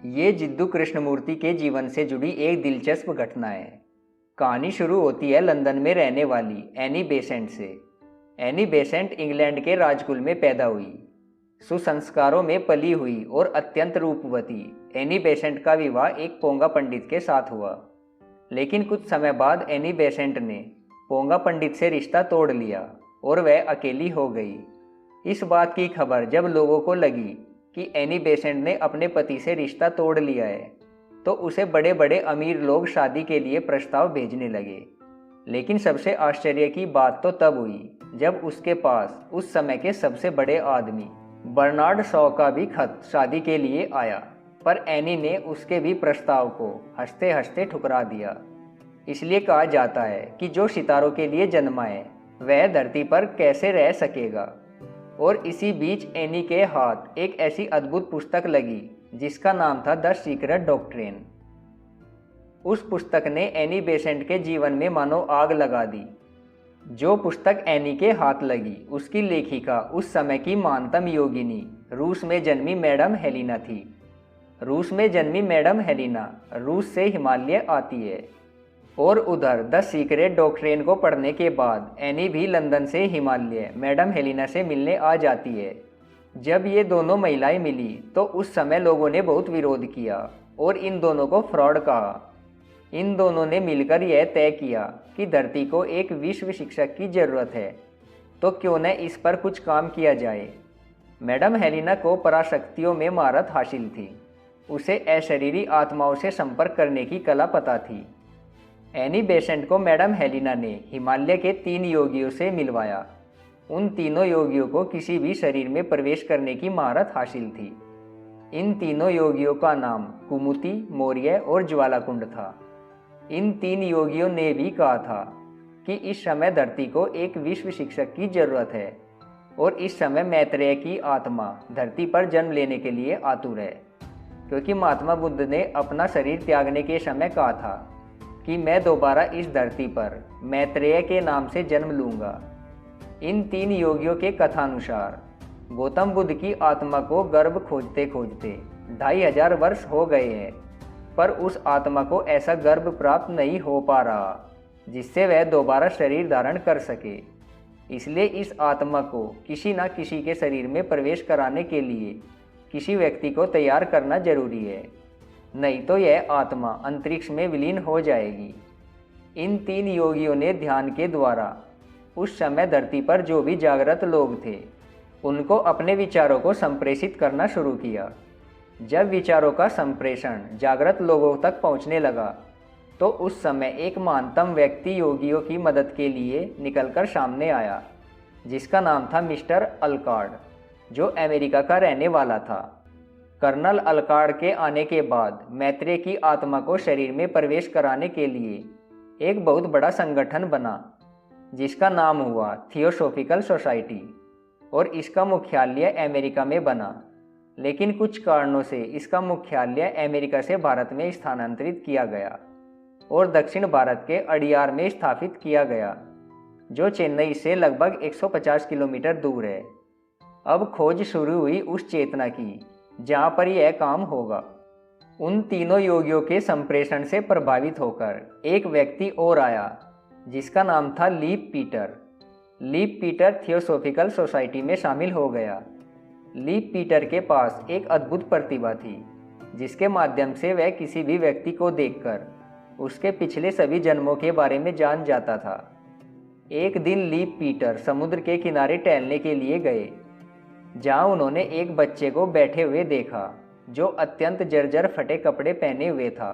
ये जिद्दू कृष्णमूर्ति के जीवन से जुड़ी एक दिलचस्प घटना है। कहानी शुरू होती है लंदन में रहने वाली एनी बेसेंट से। एनी बेसेंट इंग्लैंड के राजकुल में पैदा हुई, सुसंस्कारों में पली हुई और अत्यंत रूपवती एनी बेसेंट का विवाह एक पोंगा पंडित के साथ हुआ। लेकिन कुछ समय बाद एनी बेसेंट ने पोंगा पंडित से रिश्ता तोड़ लिया और वह अकेली हो गई। इस बात की खबर जब लोगों को लगी कि एनी बेसेंट ने अपने पति से रिश्ता तोड़ लिया है, तो उसे बड़े बड़े अमीर लोग शादी के लिए प्रस्ताव भेजने लगे। लेकिन सबसे आश्चर्य की बात तो तब हुई जब उसके पास उस समय के सबसे बड़े आदमी बर्नार्ड शॉ का भी खत शादी के लिए आया। पर एनी ने उसके भी प्रस्ताव को हंसते हंसते ठुकरा दिया। इसलिए कहा जाता है कि जो सितारों के लिए जन्मा है वह धरती पर कैसे रह सकेगा। और इसी बीच एनी के हाथ एक ऐसी अद्भुत पुस्तक लगी जिसका नाम था द सीक्रेट डॉक्ट्रिन। उस पुस्तक ने एनी बेसेंट के जीवन में मानो आग लगा दी। जो पुस्तक एनी के हाथ लगी उसकी लेखिका उस समय की महानतम योगिनी रूस में जन्मी मैडम हेलिना थी। रूस में जन्मी मैडम हेलिना रूस से हिमालय आती है और उधर द सीक्रेट डॉक्ट्रिन को पढ़ने के बाद एनी भी लंदन से हिमालय मैडम हेलिना से मिलने आ जाती है। जब ये दोनों महिलाएं मिली तो उस समय लोगों ने बहुत विरोध किया और इन दोनों को फ्रॉड कहा। इन दोनों ने मिलकर यह तय किया कि धरती को एक विश्व शिक्षक की ज़रूरत है, तो क्यों न इस पर कुछ काम किया जाए। मैडम हेलिना को पराशक्तियों में महारत हासिल थी। उसे अशरीरी आत्माओं से संपर्क करने की कला पता थी। एनी बेसेंट को मैडम हेलिना ने हिमालय के 3 योगियों से मिलवाया। उन तीनों योगियों को किसी भी शरीर में प्रवेश करने की महारत हासिल थी। इन तीनों योगियों का नाम कुमुति, मौर्य और ज्वालाकुंड था। इन 3 योगियों ने भी कहा था कि इस समय धरती को एक विश्व शिक्षक की जरूरत है और इस समय मैत्रेय की आत्मा धरती पर जन्म लेने के लिए आतुर है, क्योंकि महात्मा बुद्ध ने अपना शरीर त्यागने के समय कहा था कि मैं दोबारा इस धरती पर मैत्रेय के नाम से जन्म लूँगा। इन 3 योगियों के कथानुसार गौतम बुद्ध की आत्मा को गर्भ खोजते खोजते 2500 वर्ष हो गए हैं, पर उस आत्मा को ऐसा गर्भ प्राप्त नहीं हो पा रहा जिससे वह दोबारा शरीर धारण कर सके। इसलिए इस आत्मा को किसी न किसी के शरीर में प्रवेश कराने के लिए किसी व्यक्ति को तैयार करना जरूरी है, नहीं तो यह आत्मा अंतरिक्ष में विलीन हो जाएगी। इन 3 योगियों ने ध्यान के द्वारा उस समय धरती पर जो भी जागृत लोग थे उनको अपने विचारों को संप्रेषित करना शुरू किया। जब विचारों का संप्रेषण जागृत लोगों तक पहुंचने लगा तो उस समय एक महानतम व्यक्ति योगियों की मदद के लिए निकलकर सामने आया, जिसका नाम था मिस्टर अलकार्ड, जो अमेरिका का रहने वाला था। कर्नल अलकार्ड के आने के बाद मैत्रेय की आत्मा को शरीर में प्रवेश कराने के लिए एक बहुत बड़ा संगठन बना, जिसका नाम हुआ थियोसॉफिकल सोसाइटी, और इसका मुख्यालय अमेरिका में बना। लेकिन कुछ कारणों से इसका मुख्यालय अमेरिका से भारत में स्थानांतरित किया गया और दक्षिण भारत के अडियार में स्थापित किया गया, जो चेन्नई से लगभग 150 किलोमीटर दूर है। अब खोज शुरू हुई उस चेतना की जहाँ पर यह काम होगा। उन तीनों योगियों के संप्रेषण से प्रभावित होकर एक व्यक्ति और आया, जिसका नाम था Leadbeater. Leadbeater Theosophical Society में शामिल हो गया। लीप पीटर के पास एक अद्भुत प्रतिभा थी, जिसके माध्यम से वह किसी भी व्यक्ति को देखकर उसके पिछले सभी जन्मों के बारे में जान जाता था। एक दिन लीप पीटर समुद्र के किनारे टहलने के लिए गए, जहाँ उन्होंने एक बच्चे को बैठे हुए देखा जो अत्यंत जर्जर फटे कपड़े पहने हुए था।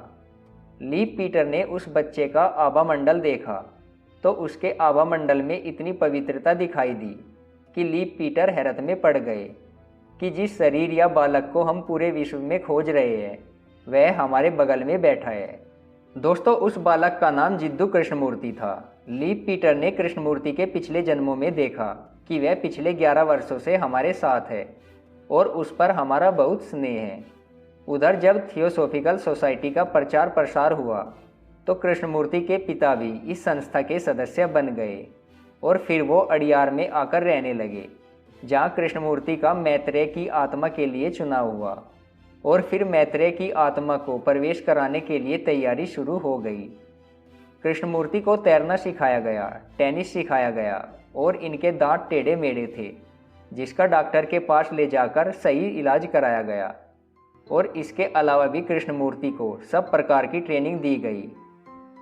लीप पीटर ने उस बच्चे का आभा मंडल देखा तो उसके आभा मंडल में इतनी पवित्रता दिखाई दी कि लीप पीटर हैरत में पड़ गए कि जिस शरीर या बालक को हम पूरे विश्व में खोज रहे हैं वह हमारे बगल में बैठा है। दोस्तों, उस बालक का नाम जिद्दू कृष्णमूर्ति था। लीप पीटर ने कृष्णमूर्ति के पिछले जन्मों में देखा कि वह पिछले 11 वर्षों से हमारे साथ है और उस पर हमारा बहुत स्नेह है। उधर जब थियोसॉफिकल सोसाइटी का प्रचार प्रसार हुआ तो कृष्णमूर्ति के पिता भी इस संस्था के सदस्य बन गए और फिर वो अडियार में आकर रहने लगे, जहाँ कृष्णमूर्ति का मैत्रेय की आत्मा के लिए चुनाव हुआ। और फिर मैत्रेय की आत्मा को प्रवेश कराने के लिए तैयारी शुरू हो गई। कृष्णमूर्ति को तैरना सिखाया गया, टेनिस सिखाया गया और इनके दांत टेढ़े मेढ़े थे, जिसका डॉक्टर के पास ले जाकर सही इलाज कराया गया। और इसके अलावा भी कृष्णमूर्ति को सब प्रकार की ट्रेनिंग दी गई।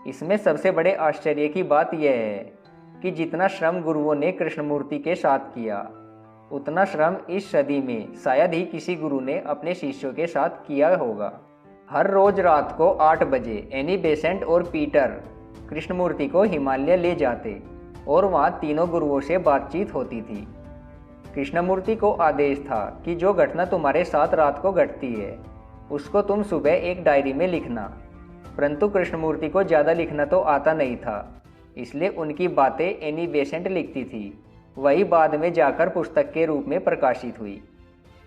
इसमें सबसे बड़े आश्चर्य की बात यह है कि जितना श्रम गुरुओं ने कृष्णमूर्ति के साथ किया, उतना श्रम इस सदी में शायद ही किसी गुरु ने अपने शिष्यों के साथ किया होगा। हर रोज रात को 8 बजे एनी बेसेंट और पीटर कृष्णमूर्ति को हिमालय ले जाते और वहाँ तीनों गुरुओं से बातचीत होती थी। कृष्णमूर्ति को आदेश था कि जो घटना तुम्हारे साथ रात को घटती है उसको तुम सुबह एक डायरी में लिखना। परंतु कृष्णमूर्ति को ज़्यादा लिखना तो आता नहीं था, इसलिए उनकी बातें एनी बेसेंट लिखती थी। वही बाद में जाकर पुस्तक के रूप में प्रकाशित हुई।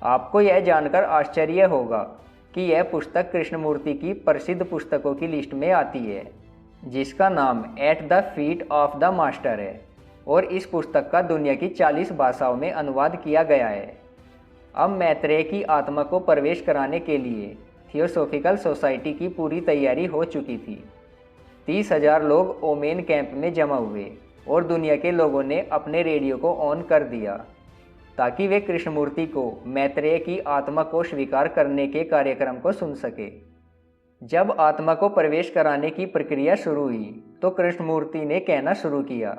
आपको यह जानकर आश्चर्य होगा कि यह पुस्तक कृष्णमूर्ति की प्रसिद्ध पुस्तकों की लिस्ट में आती है, जिसका नाम at the feet of the master है और इस पुस्तक का दुनिया की 40 भाषाओं में अनुवाद किया गया है। अब मैत्रेय की आत्मा को प्रवेश कराने के लिए थियोसॉफिकल सोसाइटी की पूरी तैयारी हो चुकी थी। 30,000 लोग ओमेन कैंप में जमा हुए और दुनिया के लोगों ने अपने रेडियो को ऑन कर दिया ताकि वे कृष्णमूर्ति को मैत्रेय की आत्मा को स्वीकार करने के कार्यक्रम को सुन सके। जब आत्मा को प्रवेश कराने की प्रक्रिया शुरू हुई तो कृष्णमूर्ति ने कहना शुरू किया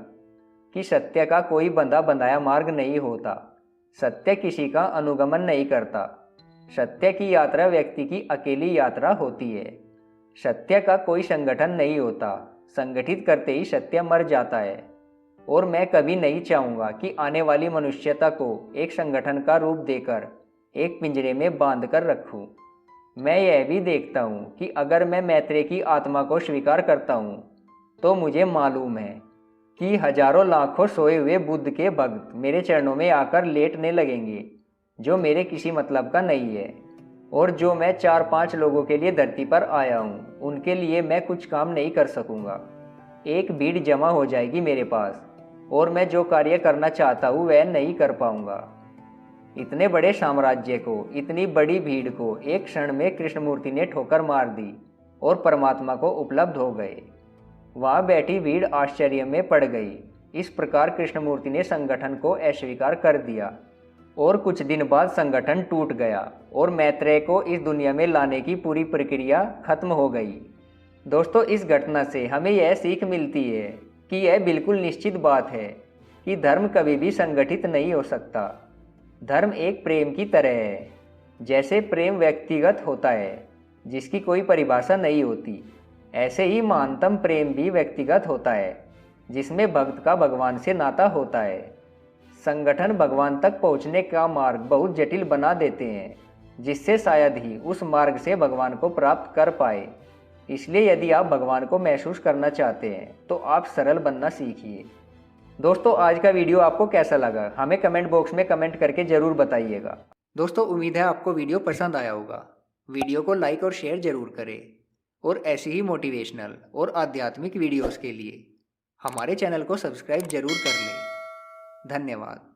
कि सत्य का कोई बंधा बंधाया मार्ग नहीं होता, सत्य किसी का अनुगमन नहीं करता, सत्य की यात्रा व्यक्ति की अकेली यात्रा होती है, सत्य का कोई संगठन नहीं होता, संगठित करते ही सत्य मर जाता है। और मैं कभी नहीं चाहूँगा कि आने वाली मनुष्यता को एक संगठन का रूप देकर एक पिंजरे में बांध कर रखूँ। मैं यह भी देखता हूँ कि अगर मैं मैत्रेय की आत्मा को स्वीकार करता हूँ तो मुझे मालूम है कि हजारों लाखों सोए हुए बुद्ध के भक्त मेरे चरणों में आकर लेटने लगेंगे, जो मेरे किसी मतलब का नहीं है। और जो मैं 4-5 लोगों के लिए धरती पर आया हूँ, उनके लिए मैं कुछ काम नहीं कर सकूँगा। एक भीड़ जमा हो जाएगी मेरे पास और मैं जो कार्य करना चाहता हूँ वह नहीं कर पाऊँगा। इतने बड़े साम्राज्य को, इतनी बड़ी भीड़ को एक क्षण में कृष्णमूर्ति ने ठोकर मार दी और परमात्मा को उपलब्ध हो गए। वहाँ बैठी भीड़ आश्चर्य में पड़ गई। इस प्रकार कृष्णमूर्ति ने संगठन को अस्वीकार कर दिया और कुछ दिन बाद संगठन टूट गया और मैत्रेय को इस दुनिया में लाने की पूरी प्रक्रिया खत्म हो गई। दोस्तों, इस घटना से हमें यह सीख मिलती है कि यह बिल्कुल निश्चित बात है कि धर्म कभी भी संगठित नहीं हो सकता। धर्म एक प्रेम की तरह है। जैसे प्रेम व्यक्तिगत होता है जिसकी कोई परिभाषा नहीं होती, ऐसे ही महानतम प्रेम भी व्यक्तिगत होता है जिसमें भक्त का भगवान से नाता होता है। संगठन भगवान तक पहुंचने का मार्ग बहुत जटिल बना देते हैं, जिससे शायद ही उस मार्ग से भगवान को प्राप्त कर पाए। इसलिए यदि आप भगवान को महसूस करना चाहते हैं तो आप सरल बनना सीखिए। दोस्तों, आज का वीडियो आपको कैसा लगा हमें कमेंट बॉक्स में कमेंट करके ज़रूर बताइएगा। दोस्तों, उम्मीद है आपको वीडियो पसंद आया होगा। वीडियो को लाइक और शेयर ज़रूर करें और ऐसी ही मोटिवेशनल और आध्यात्मिक वीडियोस के लिए हमारे चैनल को सब्सक्राइब जरूर कर लें। धन्यवाद।